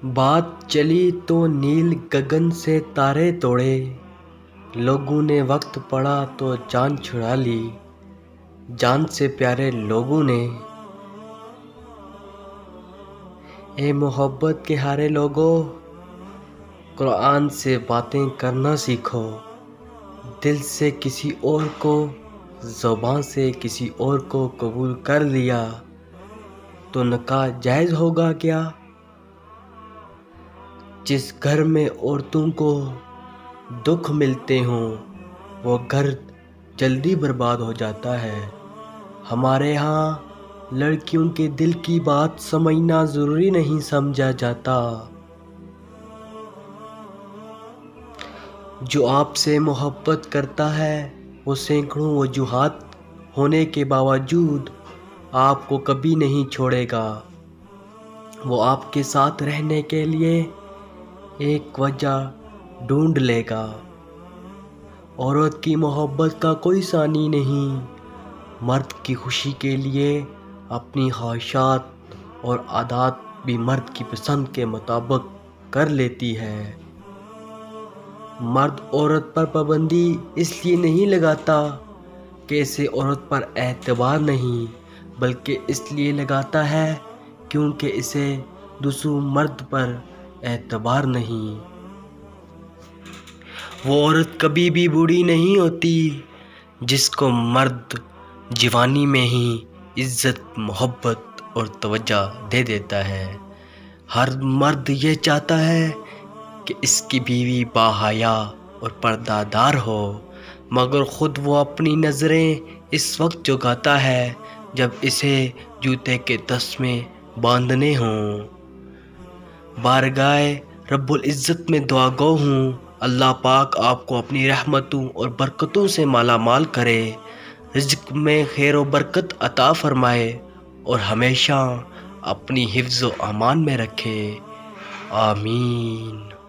بات چلی تو نیل گگن سے تارے توڑے، لوگوں نے وقت پڑا تو جان چھڑا لی، جان سے پیارے لوگوں نے۔ اے محبت کے ہارے لوگوں، قرآن سے باتیں کرنا سیکھو۔ دل سے کسی اور کو، زبان سے کسی اور کو قبول کر لیا تو نکاح جائز ہوگا کیا؟ جس گھر میں عورتوں کو دکھ ملتے ہوں وہ گھر جلدی برباد ہو جاتا ہے۔ ہمارے ہاں لڑکیوں کے دل کی بات سمجھنا ضروری نہیں سمجھا جاتا۔ جو آپ سے محبت کرتا ہے وہ سینکڑوں وجوہات ہونے کے باوجود آپ کو کبھی نہیں چھوڑے گا۔ وہ آپ کے ساتھ رہنے کے لیے ایک وجہ ڈھونڈ لے گا۔ عورت کی محبت کا کوئی ثانی نہیں، مرد کی خوشی کے لیے اپنی خواہشات اور عادات بھی مرد کی پسند کے مطابق کر لیتی ہے۔ مرد عورت پر پابندی اس لیے نہیں لگاتا کہ اسے عورت پر اعتبار نہیں، بلکہ اس لیے لگاتا ہے کیونکہ اسے دوسروں مرد پر اعتبار نہیں۔ وہ عورت کبھی بھی بوڑھی نہیں ہوتی جس کو مرد جوانی میں ہی عزت، محبت اور توجہ دے دیتا ہے۔ ہر مرد یہ چاہتا ہے کہ اس کی بیوی باحیا اور پردہ دار ہو، مگر خود وہ اپنی نظریں اس وقت جھکاتا ہے جب اسے جوتے کے تسمے باندھنے ہوں۔ بارگاہ رب العزت میں دعا گو ہوں، اللہ پاک آپ کو اپنی رحمتوں اور برکتوں سے مالا مال کرے، رزق میں خیر و برکت عطا فرمائے اور ہمیشہ اپنی حفظ و امان میں رکھے، آمین۔